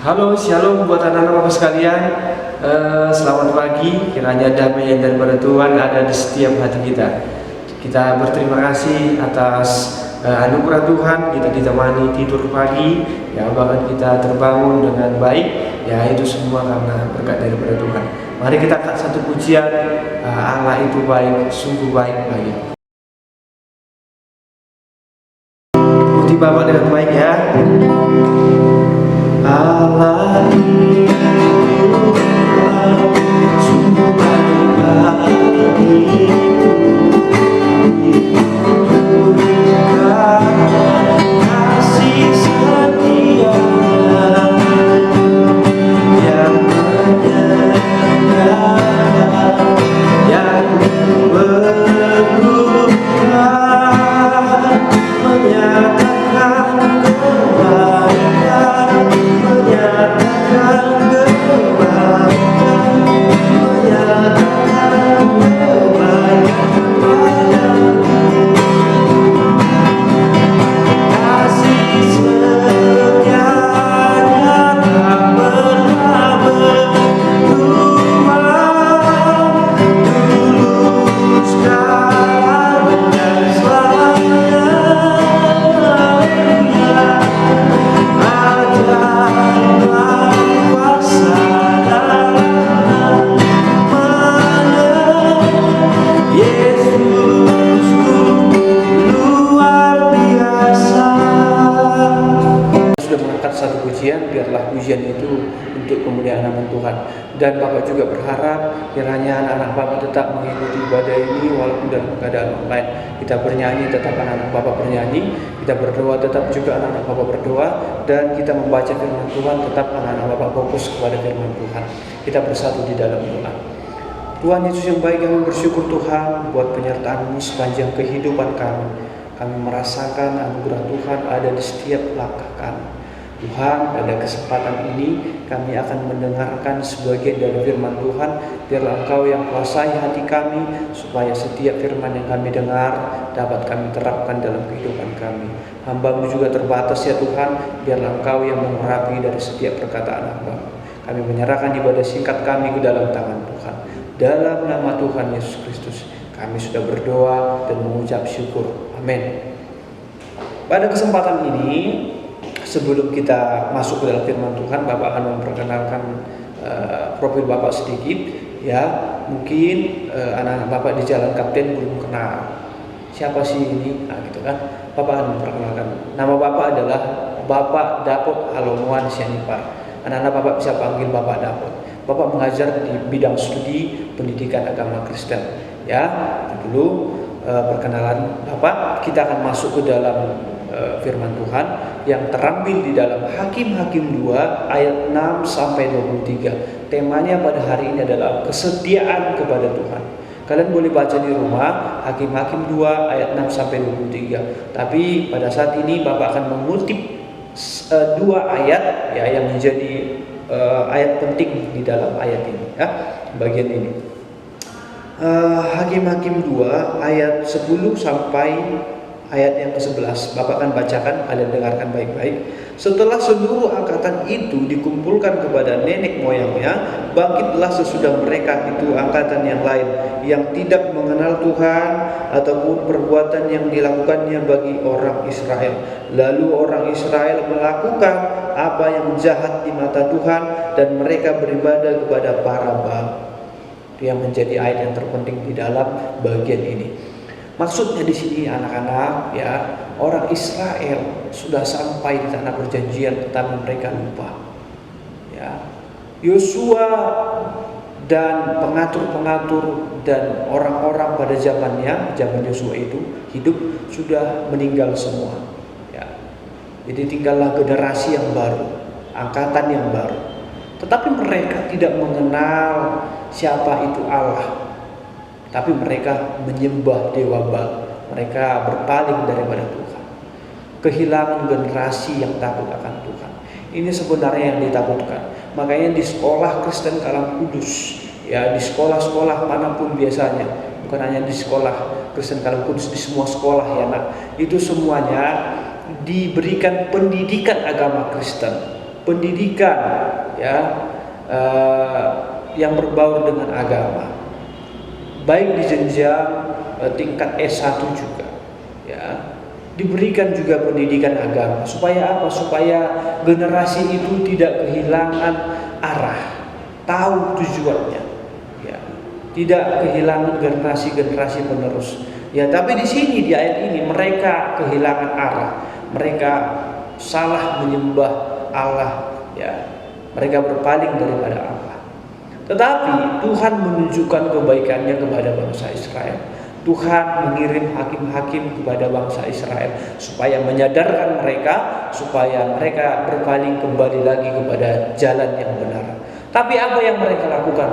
Halo, shalom buat anak-anak Bapak sekalian. Selamat pagi. Kiranya damai yang daripada Tuhan ada di setiap hati kita. Kita berterima kasih atas anugerah Tuhan. Kita ditemani tidur pagi, ya bahkan kita terbangun dengan baik. Ya itu semua karena berkat daripada Tuhan. Mari kita angkat satu pujian. Allah itu baik, sungguh baik bagi. Puji Bapak dengan baik ya. Allah sungguh baik bagiku, kasih setia-Nya yang menyertakan, yang meneguhkan, menyatakan kebaikan, menyatakan kebaikan, menyatakan kebaikan padaku. Kasih setianya tak pernah berubah, dulu sekarang dan selamanya. Ajaiblah kuasa dalam nama-Nya, Yesusku luar biasa. Sudah mengangkat satu pujian, biarlah pujian itu untuk kemuliaan nama Tuhan. Dan Bapak juga berharap kiranya anak-anak Bapak tetap mengikuti ibadah ini walaupun dalam keadaan online. Kita bernyanyi, tetap anak-anak Bapak bernyanyi. Kita berdoa, tetap juga anak-anak Bapak berdoa. Dan kita membaca firman Tuhan, tetap anak-anak Bapak fokus kepada firman Tuhan. Kita bersatu di dalam doa. Tuhan Yesus yang baik, kami bersyukur Tuhan buat penyertaan-Mu sepanjang kehidupan kami. Kami merasakan anugerah Tuhan ada di setiap langkah kami. Tuhan, pada kesempatan ini kami akan mendengarkan sebagian dari firman Tuhan. Biarlah Engkau yang kuasai hati kami, supaya setiap firman yang kami dengar dapat kami terapkan dalam kehidupan kami. Hamba-Mu juga terbatas ya Tuhan, biarlah Engkau yang mengurapi dari setiap perkataan hamba. Kami menyerahkan ibadah singkat kami ke dalam tangan Tuhan. Dalam nama Tuhan Yesus Kristus kami sudah berdoa dan mengucap syukur. Amin. Pada kesempatan ini, sebelum kita masuk ke dalam firman Tuhan, Bapak akan memperkenalkan profil Bapak sedikit. Ya, mungkin anak-anak Bapak di Jalan Kapten belum kenal siapa sih ini, nah, gitu kan. Bapak akan memperkenalkan. Nama Bapak adalah Bapak Dapot Halomuan Sianipar. Anak-anak Bapak bisa panggil Bapak Dapot. Bapak mengajar di bidang studi pendidikan agama Kristen. Ya, itu dulu perkenalan Bapak. Kita akan masuk ke dalam firman Tuhan yang terambil di dalam Hakim-Hakim 2 ayat 6 sampai 23. Temanya pada hari ini adalah kesetiaan kepada Tuhan. Kalian boleh baca di rumah Hakim-Hakim 2 ayat 6 sampai 23. Tapi pada saat ini Bapak akan mengutip dua ayat ya yang menjadi ayat penting di dalam ayat ini ya, bagian ini. Hakim-Hakim 2 ayat 10 sampai ayat yang ke-11. Bapak akan bacakan, kalian dengarkan baik-baik. Setelah seluruh angkatan itu dikumpulkan kepada nenek moyangnya, bangkitlah sesudah mereka itu angkatan yang lain yang tidak mengenal Tuhan ataupun perbuatan yang dilakukannya bagi orang Israel. Lalu orang Israel melakukan apa yang jahat di mata Tuhan dan mereka beribadah kepada para Baal. Itu yang menjadi ayat yang terpenting di dalam bagian ini. Maksudnya di sini anak-anak ya, orang Israel sudah sampai di tanah perjanjian tetapi mereka lupa. Ya. Yosua dan pengatur-pengatur dan orang-orang pada zamannya, zaman Yosua itu hidup sudah meninggal semua. Ya. Jadi tinggallah generasi yang baru, angkatan yang baru. Tetapi mereka tidak mengenal siapa itu Allah. Tapi mereka menyembah dewa Baal. Mereka berpaling daripada Tuhan. Kehilangan generasi yang takut akan Tuhan. Ini sebenarnya yang ditakutkan. Makanya di sekolah Kristen Kalam Kudus, ya di sekolah-sekolah manapun biasanya, bukan hanya di sekolah Kristen Kalam Kudus, di semua sekolah ya nak, itu semuanya diberikan pendidikan agama Kristen. pendidikan, ya, yang berbaur dengan agama, baik di jenjang tingkat S1 juga, ya, diberikan juga pendidikan agama. Supaya apa? Supaya generasi itu tidak kehilangan arah, tahu tujuannya, ya, tidak kehilangan generasi-generasi penerus. Ya, tapi di sini di ayat ini mereka kehilangan arah, mereka salah menyembah Allah, ya, mereka berpaling daripada Allah. Tetapi Tuhan menunjukkan kebaikannya kepada bangsa Israel. Tuhan mengirim hakim-hakim kepada bangsa Israel supaya menyadarkan mereka, supaya mereka berpaling kembali lagi kepada jalan yang benar. Tapi apa yang mereka lakukan?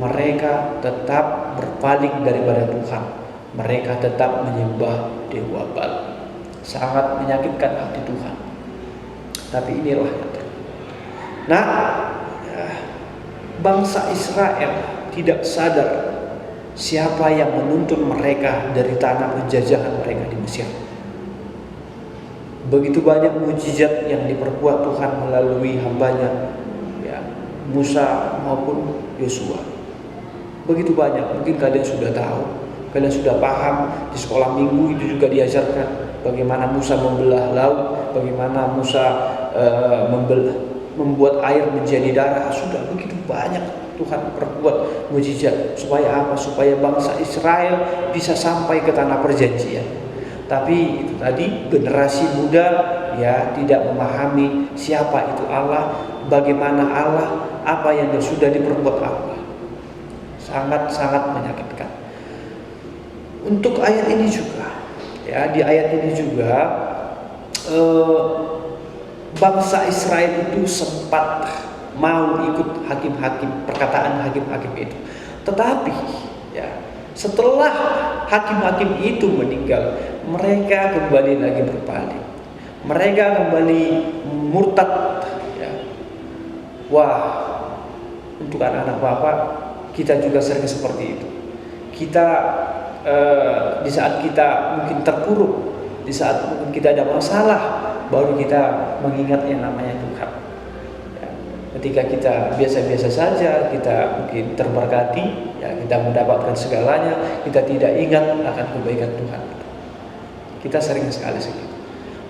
Mereka tetap berpaling daripada Tuhan. Mereka tetap menyembah dewa Baal. Sangat menyakitkan hati Tuhan. Tapi inilah yang terjadi. Nah, bangsa Israel tidak sadar siapa yang menuntun mereka dari tanah penjajahan mereka di Mesir. Begitu banyak mujizat yang diperbuat Tuhan melalui hambanya, ya, Musa maupun Yosua. Begitu banyak, mungkin kalian sudah tahu, kalian sudah paham. Di sekolah minggu itu juga diajarkan bagaimana Musa membelah laut, bagaimana Musa membuat air menjadi darah. Sudah begitu banyak Tuhan perbuat mujizat. Supaya apa? Supaya bangsa Israel bisa sampai ke tanah perjanjian. Tapi itu tadi, generasi muda, ya, tidak memahami siapa itu Allah, bagaimana Allah, apa yang sudah diperbuat Allah. Sangat-sangat menyakitkan. Untuk ayat ini juga, ya, di ayat ini juga bangsa Israel itu sempat mau ikut hakim-hakim, perkataan hakim-hakim itu. Tetapi, ya, setelah hakim-hakim itu meninggal, mereka kembali lagi berpaling. Mereka kembali murtad, ya. Wah, untuk anak-anak Bapak, kita juga sering seperti itu. Kita di saat kita mungkin terpuruk, di saat mungkin kita ada masalah, baru kita mengingat yang namanya Tuhan. Ya, ketika kita biasa-biasa saja, kita mungkin terberkati, ya, kita mendapatkan segalanya, kita tidak ingat akan kebaikan Tuhan. Kita sering sekali segitu.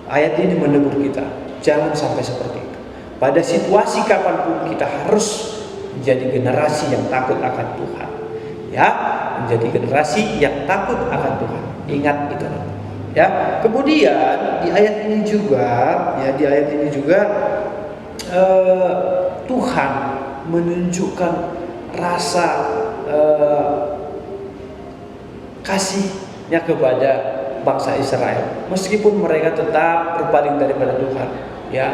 Ayat ini menegur kita, jangan sampai seperti itu. Pada situasi kapanpun kita harus menjadi generasi yang takut akan Tuhan, ya, menjadi generasi yang takut akan Tuhan. Ingat itu, ya. Kemudian di ayat ini juga, ya, di ayat ini juga Tuhan menunjukkan rasa kasihnya kepada bangsa Israel, meskipun mereka tetap berpaling daripada Tuhan, ya.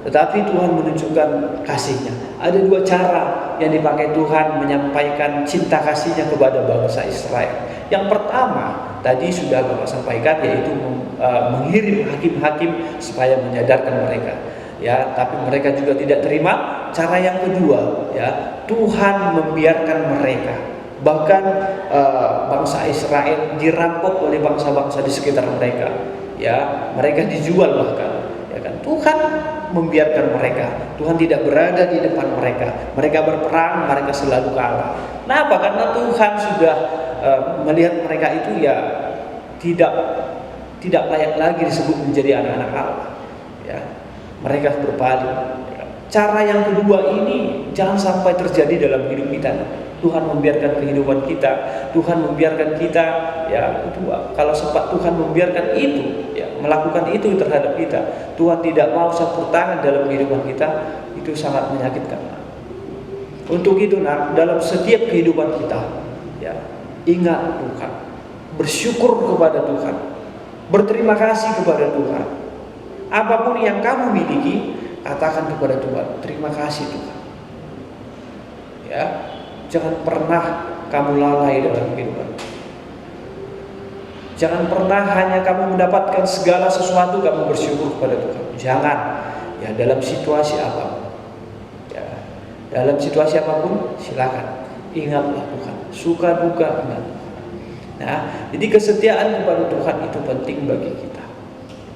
Tetapi Tuhan menunjukkan kasihnya. Ada dua cara yang dipakai Tuhan menyampaikan cinta kasihnya kepada bangsa Israel. Yang pertama, tadi sudah Bapak sampaikan, yaitu mengirim hakim-hakim supaya menyadarkan mereka. Ya, tapi mereka juga tidak terima. Cara yang kedua, ya, Tuhan membiarkan mereka. Bahkan bangsa Israel dirampok oleh bangsa-bangsa di sekitar mereka. Ya, mereka dijual bahkan. Ya kan? Tuhan membiarkan mereka. Tuhan tidak berada di depan mereka. Mereka berperang, mereka selalu kalah. Kenapa? Karena Tuhan sudah melihat mereka itu, ya, tidak layak lagi disebut menjadi anak-anak Allah. Ya, mereka berpaling. Cara yang kedua ini jangan sampai terjadi dalam hidup kita. Tuhan membiarkan kehidupan kita, Tuhan membiarkan kita, ya, itu kalau sempat Tuhan membiarkan itu, ya, melakukan itu terhadap kita, Tuhan tidak mau campur tangan dalam kehidupan kita, itu sangat menyakitkan. Untuk itu, dalam setiap kehidupan kita, ya, ingat Tuhan, bersyukur kepada Tuhan, berterima kasih kepada Tuhan. Apapun yang kamu miliki, katakan kepada Tuhan, terima kasih Tuhan. Ya, jangan pernah kamu lalai dalam kehidupan. Jangan pernah hanya kamu mendapatkan segala sesuatu kamu bersyukur kepada Tuhan. Jangan, ya, dalam situasi apapun. Ya, dalam situasi apapun, silakan ingatlah Tuhan. Suka duka ingat. Nah, jadi kesetiaan kepada Tuhan itu penting bagi kita.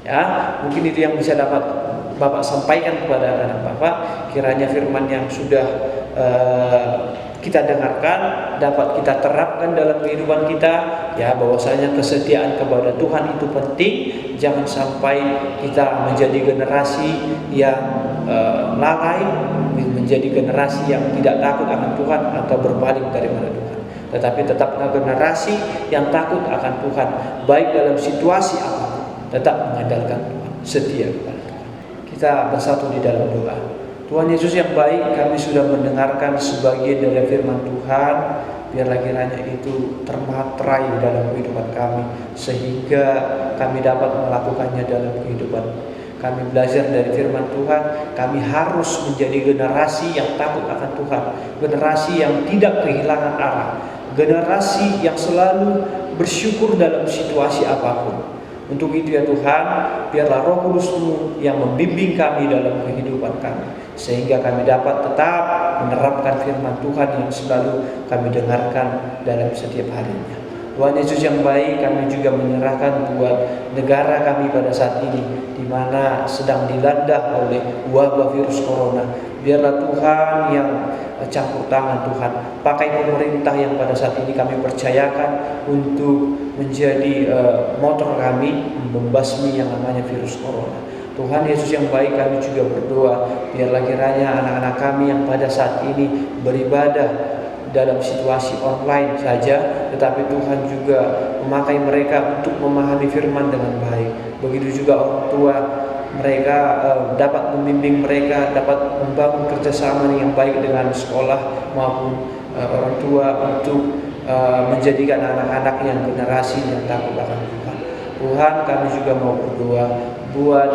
Ya, mungkin itu yang bisa dapat Bapak sampaikan kepada anak Bapak, kiranya firman yang sudah kita dengarkan dapat kita terapkan dalam kehidupan kita, ya, bahwasanya kesetiaan kepada Tuhan itu penting. Jangan sampai kita menjadi generasi yang lalai, menjadi generasi yang tidak takut akan Tuhan atau berpaling daripada Tuhan, tetapi tetaplah generasi yang takut akan Tuhan, baik dalam situasi apapun, tetap mengandalkan Tuhan, setia kepada Tuhan. Kita bersatu di dalam doa. Tuhan Yesus yang baik, kami sudah mendengarkan sebagian dari firman Tuhan. Biarlah kiranya itu termaterai dalam kehidupan kami, sehingga kami dapat melakukannya dalam kehidupan. Kami belajar dari firman Tuhan, kami harus menjadi generasi yang takut akan Tuhan, generasi yang tidak kehilangan arah, generasi yang selalu bersyukur dalam situasi apapun. Untuk itu ya Tuhan, biarlah Roh Kudus-Mu yang membimbing kami dalam kehidupan kami, sehingga kami dapat tetap menerapkan firman Tuhan yang selalu kami dengarkan dalam setiap harinya. Tuhan Yesus yang baik, kami juga menyerahkan buat negara kami pada saat ini, di mana sedang dilanda oleh wabah virus corona. Biarlah Tuhan yang campur tangan, Tuhan, pakai pemerintah yang pada saat ini kami percayakan untuk menjadi motor kami membasmi yang namanya virus corona. Tuhan Yesus yang baik, kami juga berdoa, biarlah kiranya anak-anak kami yang pada saat ini beribadah dalam situasi online saja, tetapi Tuhan juga memakai mereka untuk memahami firman dengan baik. Begitu juga orang tua mereka dapat membimbing mereka, dapat membangun kerjasama yang baik dengan sekolah maupun orang tua untuk menjadikan anak-anak yang generasi yang takut akan Tuhan. Tuhan, kami juga mau berdoa buat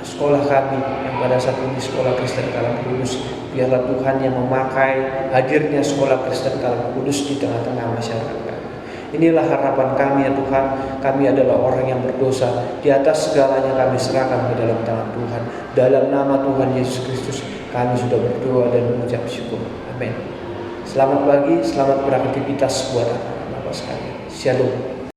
sekolah kami yang pada saat ini Sekolah Kristen Kalam Kudus. Biarlah Tuhan yang memakai hadirnya Sekolah Kristen Kalam Kudus di tengah-tengah masyarakat kami. Inilah harapan kami ya Tuhan. Kami adalah orang yang berdosa. Di atas segalanya kami serahkan ke dalam tangan Tuhan. Dalam nama Tuhan Yesus Kristus kami sudah berdoa dan mengucap syukur. Amin. Selamat pagi, selamat beraktivitas buat Bapak sekalian. Shalom.